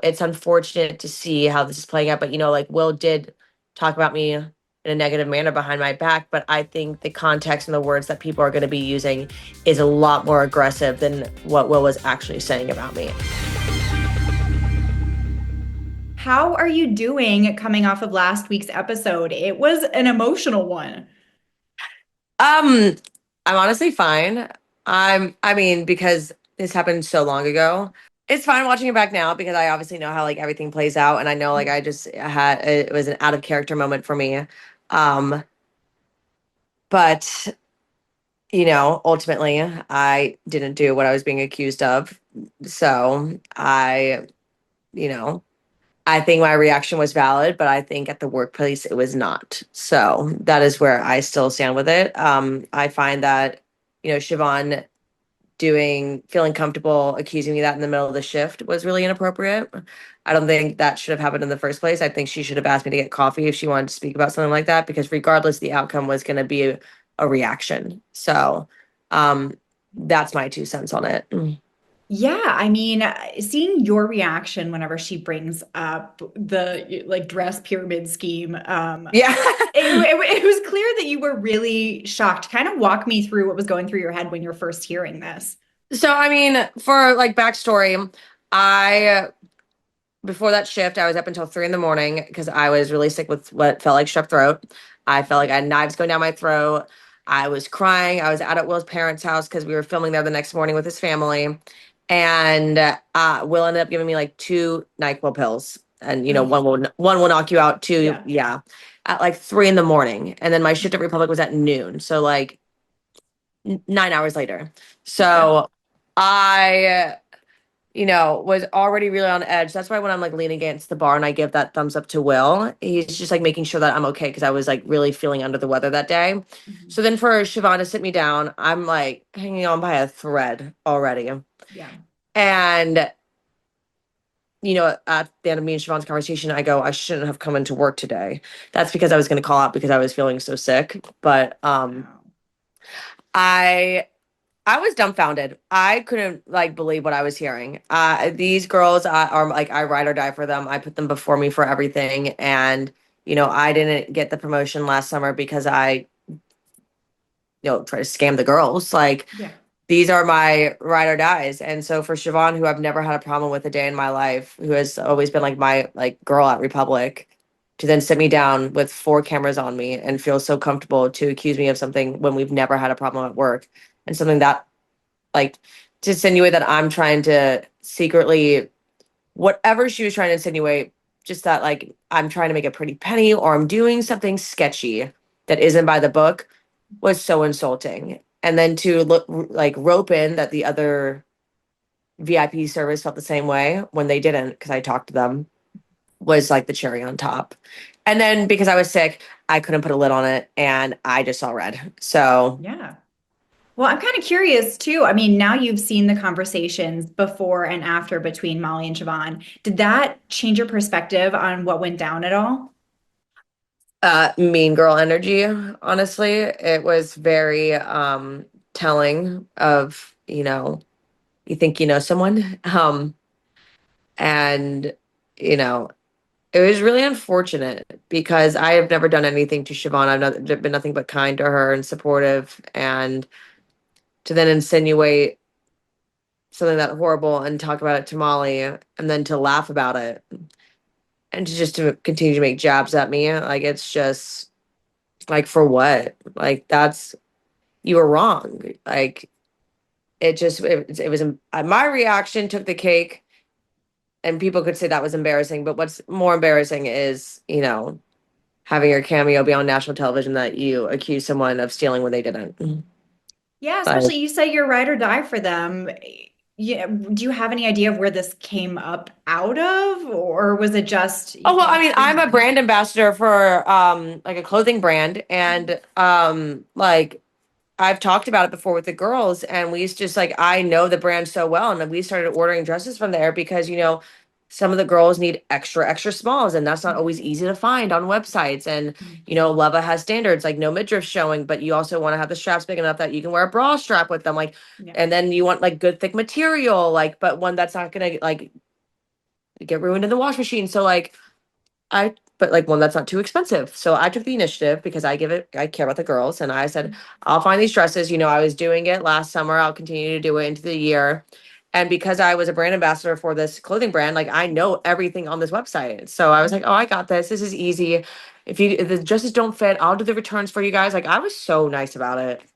it's unfortunate to see how this is playing out, but like Will did talk about me in a negative manner behind my back, but I think the context and the words that people are going to be using is a lot more aggressive than what Will was actually saying about me. How are you doing coming off of last week's episode? It was an emotional one. Um, I'm honestly fine. I mean, because this happened so long ago. It's fine watching it back now because I obviously know how like everything plays out, and I know like I just had it was an out of character moment for me. Um, but ultimately I didn't do what I was being accused of. So you know, I think my reaction was valid, but I think at the workplace it was not. So that is where I still stand with it. I find that, Siobhan feeling comfortable accusing me that in the middle of the shift was really inappropriate. I don't think that should have happened in the first place. I think she should have asked me to get coffee if she wanted to speak about something like that, because regardless, the outcome was going to be a reaction. So, um, that's my 2 cents on it. Yeah, I mean, seeing your reaction whenever she brings up the like dress pyramid scheme, Yeah. it was clear that you were really shocked. Kind of walk me through what was going through your head when you're first hearing this. So, I mean, for like backstory, I before that shift, I was up until 3 in the morning because I was really sick with what felt like strep throat. I felt like I had knives going down my throat. I was crying. I was out at Will's parents' house because we were filming there the next morning with his family. And Will ended up giving me like 2 NyQuil pills. And Ugh, one will knock you out. Two, yeah. yeah, at like 3 in the morning. And then my shift at Republic was at noon. So like 9 hours later. Okay. So I was already really on edge. That's why when I'm like leaning against the bar and I give that thumbs up to Will, he's just like making sure that I'm okay because I was like really feeling under the weather that day. Mhm. So then for Siobhan to sit me down, I'm like hanging on by a thread already. Yeah. And, at the end of me and Siobhan's conversation, I go, I shouldn't have come into work today. That's because I was going to call out because I was feeling so sick. But Wow. I I was dumbfounded. I couldn't like believe what I was hearing. These girls are like I ride or die for them. I put them before me for everything, and I didn't get the promotion last summer because I try to scam the girls. Like Yeah. these are my ride or dies, and so for Siobhan, who I've never had a problem with a day in my life, who has always been like my like girl at Republic, to then sit me down with 4 cameras on me and feel so comfortable to accuse me of something when we've never had a problem at work and something that like to insinuate that I'm trying to secretly whatever she was trying to insinuate, just that like I'm trying to make a pretty penny or I'm doing something sketchy that isn't by the book was so insulting. And then to look like rope in that the other VIP service felt the same way when they didn't, because I talked to them, was like the cherry on top. And then because I was sick, I couldn't put a lid on it and I just saw red. So Yeah. Well, I'm kind of curious too. I mean, now you've seen the conversations before and after between Molly and Siobhan. Did that change your perspective on what went down at all? mean girl energy, honestly. It was very telling of, you think you know someone. And you know, it was really unfortunate because I have never done anything to Siobhan. Been nothing but kind to her and supportive, and to then insinuate something that horrible and talk about it to Molly and then to laugh about it and to continue to make jabs at me. Like it's just like for what? Like that's you were wrong. Like it was my reaction took the cake, and people could say that was embarrassing. But what's more embarrassing is having your cameo be on national television that you accuse someone of stealing when they didn't. Yeah, Like, especially you say you're ride or die for them. Yeah, do you have any idea of where this came up out of, or was it just oh well, I mean, I'm a rumor? brand ambassador for like a clothing brand, and like I've talked about it before with the girls, and we used to just like I know the brand so well, and we started ordering dresses from there because some of the girls need extra smalls, and that's not always easy to find on websites. And Leva has standards like no midriff showing, but you also want to have the straps big enough that you can wear a bra strap with them, like, Yeah. and then you want like good thick material, like, but one that's not gonna like get ruined in the wash machine. So like but like one that's not too expensive. So I took the initiative because I care about the girls, and I said, I'll find these dresses. I was doing it last summer. I'll continue to do it into the year. And because I was a brand ambassador for this clothing brand, like I know everything on this website. So I was like, oh, I got this. This is easy. If the dresses don't fit, I'll do the returns for you guys. Like I was so nice about it. And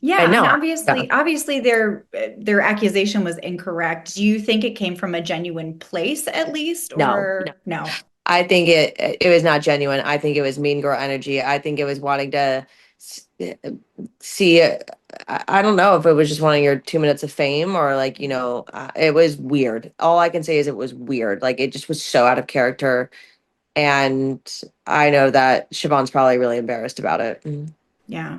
Yeah, and no, yeah, obviously their accusation was incorrect. Do you think it came from a genuine place at least, no. or no? I think it was not genuine. I think it was mean girl energy. I think it was wanting to s- see. I don't know if it was just wanting your 2 minutes of fame or like it was weird. All I can say is it was weird. Like it just was so out of character, and I know that Siobhan's probably really embarrassed about it. Yeah.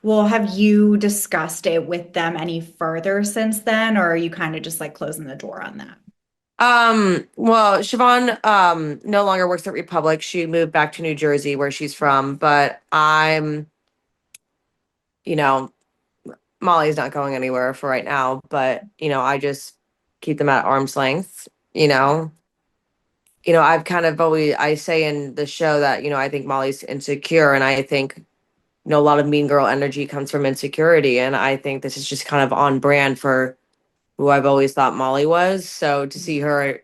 Well, have you discussed it with them any further since then, or are you kind of just like closing the door on that? Well, Siobhan no longer works at Republic. She moved back to New Jersey where she's from, but you know, Molly's not going anywhere for right now, but I just keep them at arm's length, you know. I've kind of always I say in the show that, I think Molly's insecure, and I think, a lot of mean girl energy comes from insecurity, and I think this is just kind of on brand for who I've always thought Molly was. So to see her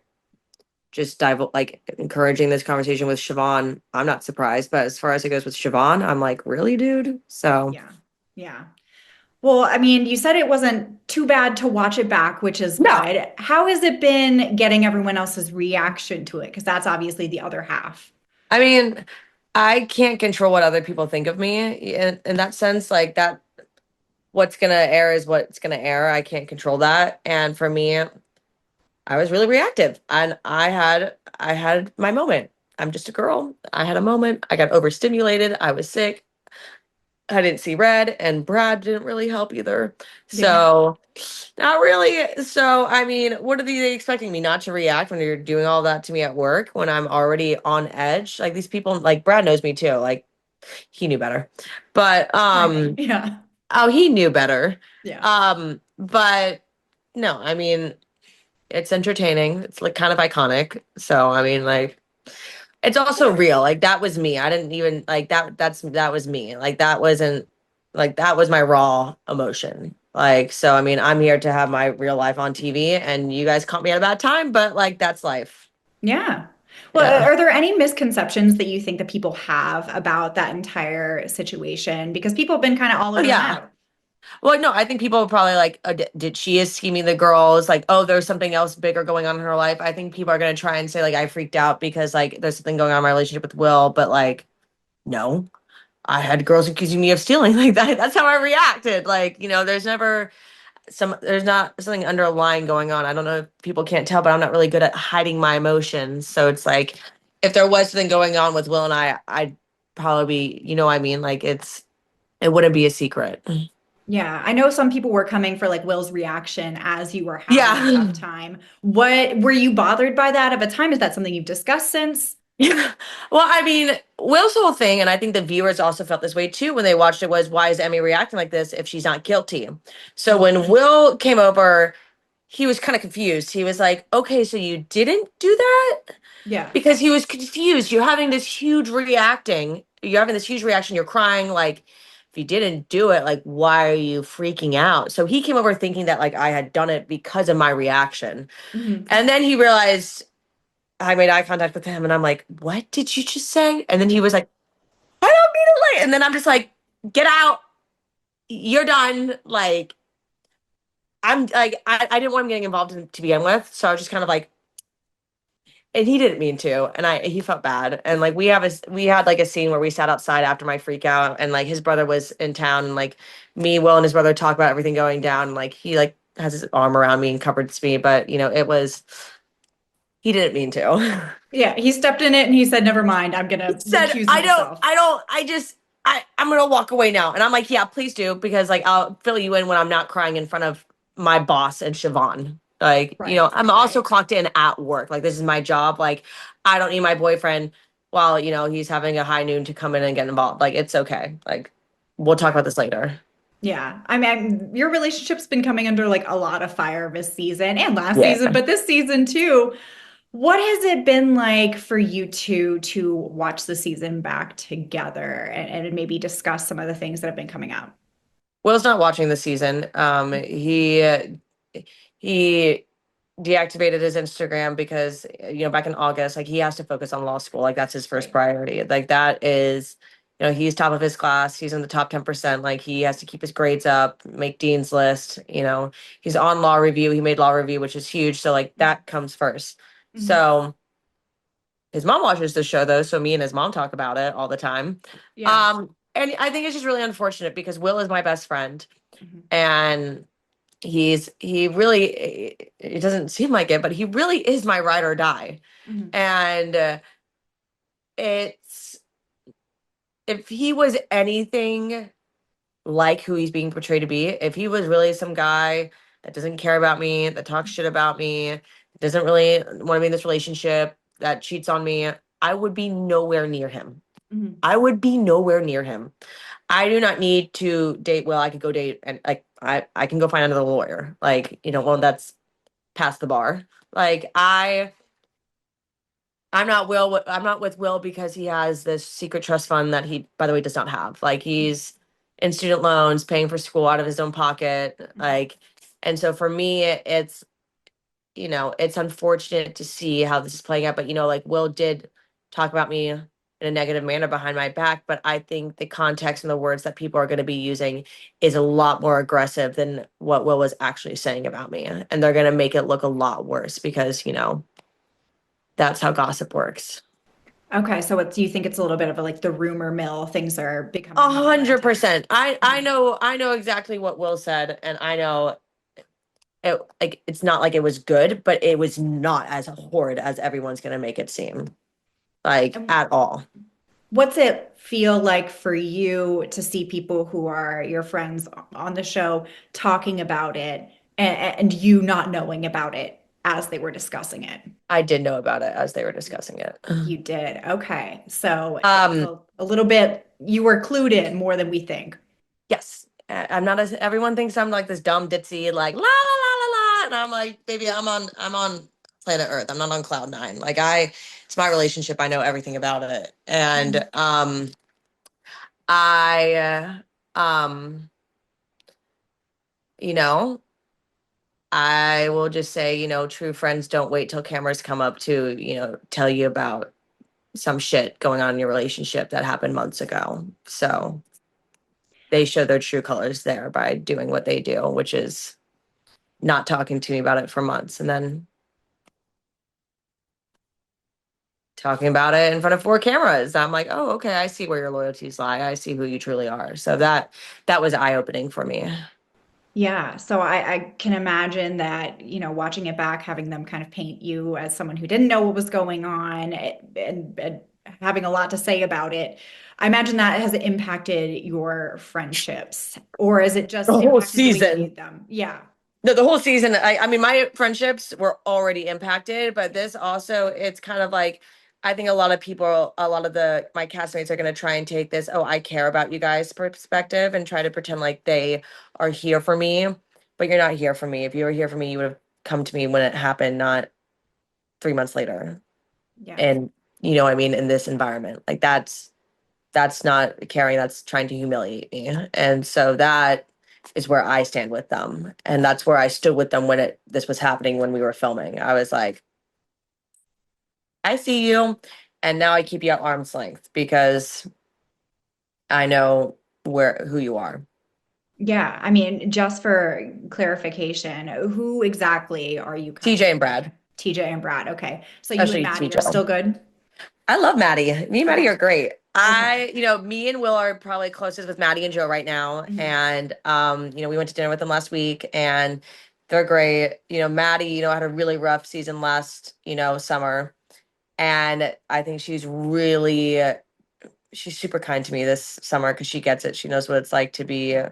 just dive like encouraging this conversation with Siobhan, I'm not surprised. But as far as it goes with Siobhan, I'm like, really, dude? So Yeah. Yeah. Well, I mean, you said it wasn't too bad to watch it back, which is no. good. How has it been getting everyone else's reaction to it? Because that's obviously the other half. I mean, I can't control what other people think of me in that sense. Like that, what's gonna air is what's gonna air. I can't control that. And for me, I was really reactive, and I had my moment. I'm just a girl. I had a moment. I got overstimulated. I was sick. I didn't see red, and Brad didn't really help either. Yeah. So, not really. So, I mean, what are they expecting me not to react when you're doing all that to me at work when I'm already on edge? Like these people, like Brad knows me too. Like he knew better. But Timing. Yeah. oh, he knew better. Yeah. But no, I mean, it's entertaining. It's like kind of iconic. So, I mean, like it's All also right. real. Like that was me. I didn't even like that was me. Like that wasn't like that was my raw emotion. Like so I mean, I'm here to have my real life on TV, and you guys caught me at a bad time, but like that's life. Yeah. Well, Yeah. are there any misconceptions that you think that people have about that entire situation? Because people have been kind of all Oh over the yeah. map. Well, no, I think people are probably like, did she is scheming the girls? Like, oh, there's something else bigger going on in her life. I think people are gonna try and say like I freaked out because like there's something going on in my relationship with Will, but like no. I had girls accusing me of stealing like that. That's how I reacted. Like, there's not something underlying going on. I don't know if people can't tell, but I'm not really good at hiding my emotions. So it's like if there was something going on with Will and I'd probably be, what I mean? Like it wouldn't be a secret. Yeah, I know some people were coming for like Will's reaction as you were having a Yeah. tough time. What were you bothered by that at the time? Is that something you've discussed since? Yeah. Well, I mean, Will's whole thing, and I think the viewers also felt this way too when they watched it, was why is Emmy reacting like this if she's not guilty? So Mhm. when Will came over, he was kind of confused. He was like, okay, so you didn't do that? Yeah. Because he was confused. You're having this huge reaction, you're crying, like, if you didn't do it, like, why are you freaking out? So he came over thinking that, like, I had done it because of my reaction. Mhm. And then he realized I made eye contact with him, and I'm like, what did you just say? And then he was like, I don't mean it like, and then I'm just like, get out. You're done. Like, I'm like, I didn't want him getting involved to begin with. So I was just kind of like, and he didn't mean to, and he felt bad. And like we had like a scene where we sat outside after my freak out, and like his brother was in town, and like me, Will, and his brother talk about everything going down, and like he like has his arm around me and comforts me, but it was he didn't mean to. Yeah, he stepped in it and he said, "Never mind, I'm He gonna said, recuse myself." I'm gonna walk away now. And I'm like, yeah, please do, because like I'll fill you in when I'm not crying in front of my boss and Siobhan. Like, Right. I'm also clocked in at work. Like, this is my job. Like, I don't need my boyfriend while, he's having a high noon to come in and get involved. Like, it's okay. Like, we'll talk about this later. Yeah. I mean, your relationship's been coming under like a lot of fire this season and last Yeah. season, but this season too. What has it been like for you two to watch the season back together and maybe discuss some of the things that have been coming up? Will's not watching the season. He deactivated his Instagram because back in August, like he has to focus on law school. Like that's his first Right. priority. Like that is, he's top of his class. He's in the top 10%. Like he has to keep his grades up, make dean's list. He's on law review. He made law review, which is huge. So like that comes first. Mhm. So his mom watches the show though, so me and his mom talk about it all the time. Yeah. And I think it's just really unfortunate because Will is my best friend, Mhm. and he really, it doesn't seem like it, but he really is my ride or die. Mhm. And it's if he was anything like who he's being portrayed to be, if he was really some guy that doesn't care about me, that talks shit about me, doesn't really want to be in this relationship, that cheats on me, I would be nowhere near him. Mhm. I would be nowhere near him. I do not need to date Will. I could go date, and like I can go find another lawyer. Like, one that's past the bar. Like I'm not with Will because he has this secret trust fund that he, by the way, does not have. Like he's in student loans, paying for school out of his own pocket. Mhm. Like, and so for me, it's unfortunate to see how this is playing out. But like Will did talk about me in a negative manner behind my back, but I think the context and the words that people are going to be using is a lot more aggressive than what Will was actually saying about me. And they're going to make it look a lot worse because, that's how gossip works. Okay, so do you think it's a little bit of like the rumor mill? Things are A becoming more hundred intense. percent. I I Mhm. know I know exactly what Will said, and I know it's not like it was good, but it was not as horrid as everyone's gonna make it seem, like And at all. what's it feel like for you to see people who are your friends on the show talking about it and you not knowing about it as they were discussing it? I did know about it as they were discussing it. You did. Okay. So it was Um, a little bit, you were clued in more than we think. yes, I'm not as everyone thinks I'm like this dumb ditzy like la la la la la, and I'm like, baby, I'm on planet Earth. I'm not on cloud nine. Like it's my relationship. I know everything about it, and Mhm. I um, you know. I will just say, true friends don't wait till cameras come up to, tell you about some shit going on in your relationship that happened months ago. So they show their true colors there by doing what they do, which is not talking to me about it for months and then talking about it in front of four cameras. I'm like, oh, okay, I see where your loyalties lie. I see who you truly are. So that was eye-opening for me. Yeah, so I can imagine that, watching it back, having them kind of paint you as someone who didn't know what was going on and having a lot to say about it. I imagine that has impacted your friendships, or is it The just whole impacted the way you season. viewed them? Yeah. No, the whole season. I mean, my friendships were already impacted, but this also, it's kind of like, I think a lot of people, a lot of my castmates are going to try and take this, oh, I care about you guys perspective and try to pretend like they are here for me, but you're not here for me. If you were here for me, you would have come to me when it happened, not 3 months later. Yeah. And you know what I mean? In this environment, like that's not caring, that's trying to humiliate me. And so that is where I stand with them. And that's where I stood with them when this was happening when we were filming. I was like, I see you, and now I keep you at arm's length because I know who you are. Yeah, I mean, just for clarification, who exactly are you kind of TJ and dating? Brad, TJ and Brad. Okay. So you and especially Maddie TJ. are still good? I love Maddie. Me and Maddie Okay. are great. Okay. Me and Will are probably closest with Maddie and Joe right now. Mhm. And we went to dinner with them last week and they're great. Maddie, had a really rough season last, summer. And I think she's super kind to me this summer because she gets it. She knows what it's like to be Yeah.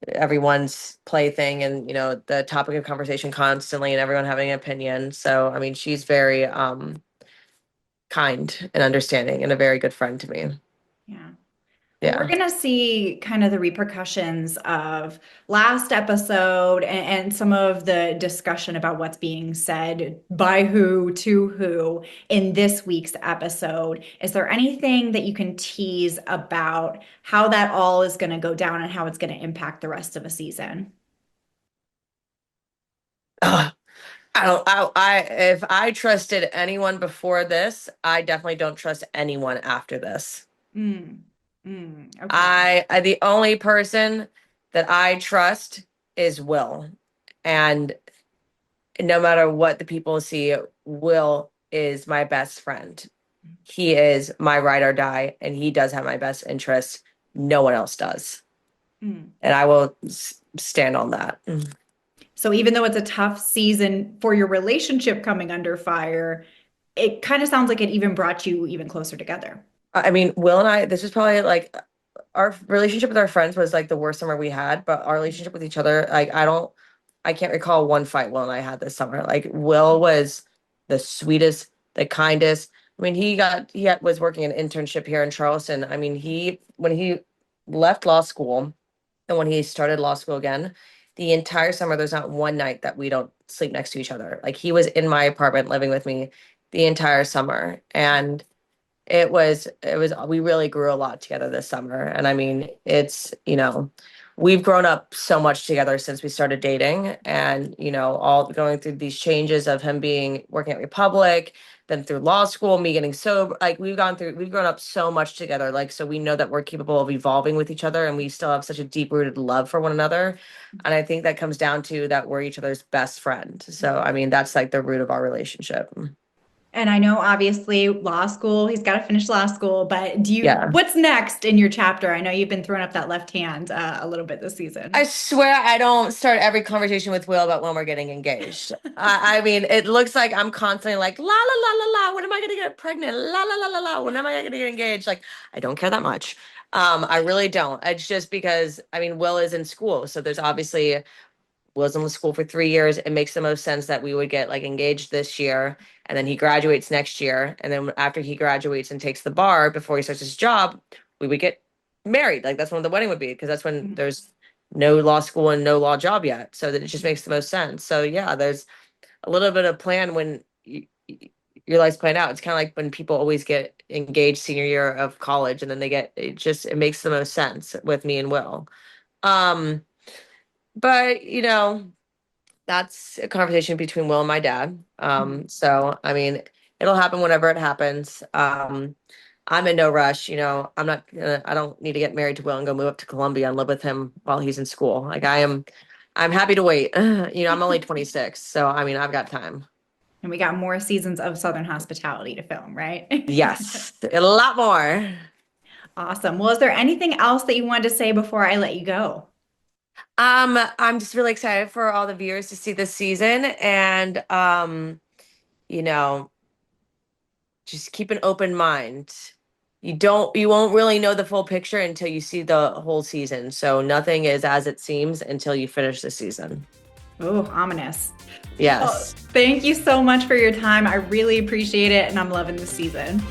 everyone's plaything and, the topic of conversation constantly and everyone having an opinion. So, I mean, she's very kind and understanding and a very good friend to me. Yeah. Well, we're Yeah. going to see kind of the repercussions of last episode and some of the discussion about what's being said by who to who in this week's episode. Is there anything that you can tease about how that all is going to go down and how it's going to impact the rest of the season? Ugh. If I trusted anyone before this, I definitely don't trust anyone after this. Mm, okay. The only person that I trust is Will. And no matter what the people see, Will is my best friend. He is my ride or die, and he does have my best interests. No one else does. Mm. And I will stand on that. So even though it's a tough season for your relationship coming under fire, it kind of sounds like it even brought you even closer together. I mean, Will and I, this was probably like our relationship with our friends was like the worst summer we had, but our relationship with each other, like I can't recall one fight Will and I had this summer. Like Will was the sweetest, the kindest. I mean, was working an internship here in Charleston. I mean, when he left law school and when he started law school again, the entire summer, there's not one night that we don't sleep next to each other. Like he was in my apartment living with me the entire summer. And we really grew a lot together this summer. And I mean, we've grown up so much together since we started dating and, all going through these changes of him being working at Republic, then through law school, me getting sober. Like we've grown up so much together. Like, so we know that we're capable of evolving with each other and we still have such a deep rooted love for one another. And I think that comes down to that we're each other's best friend. So, I mean, that's like the root of our relationship. And I know obviously law school, he's got to finish law school, but Yeah. what's next in your chapter? I know you've been throwing up that left hand a little bit this I season. swear I don't start every conversation with Will about when we're getting engaged. I mean, it looks like I'm constantly like, la la la la la, when am I gonna get pregnant? La la la la la, when am I gonna get engaged? Like, I don't care that much. I really don't. It's just because I mean, Will is in school, so there's obviously was in school for 3 years. It makes the most sense that we would get like engaged this year, and then he graduates next year, and then after he graduates and takes the bar before he starts his job, we would get married. Like that's when the wedding would be, because that's when Mhm. there's no law school and no law job yet. So that it just makes the most sense. So yeah, there's a little bit of plan when your life's planned out. It's kind of like when people always get engaged senior year of college, and then it makes the most sense with me and Will. Um, but that's a conversation between Will and my dad. So I mean, it'll happen whenever it happens. I'm in no rush, I don't need to get married to Will and go move up to Columbia and live with him while he's in school. I'm happy to wait. I'm only 26, so I mean, I've got time. And we got more seasons of Southern Hospitality to film, right? Yes, a lot more. Awesome. Well, is there anything else that you wanted to say before I let you go? I'm just really excited for all the viewers to see this season and you know, just keep an open mind. You won't really know the full picture until you see the whole season. So nothing is as it seems until you finish the season. Oh, ominous. Well, Yes. thank you so much for your time. I really appreciate it, and I'm loving the season.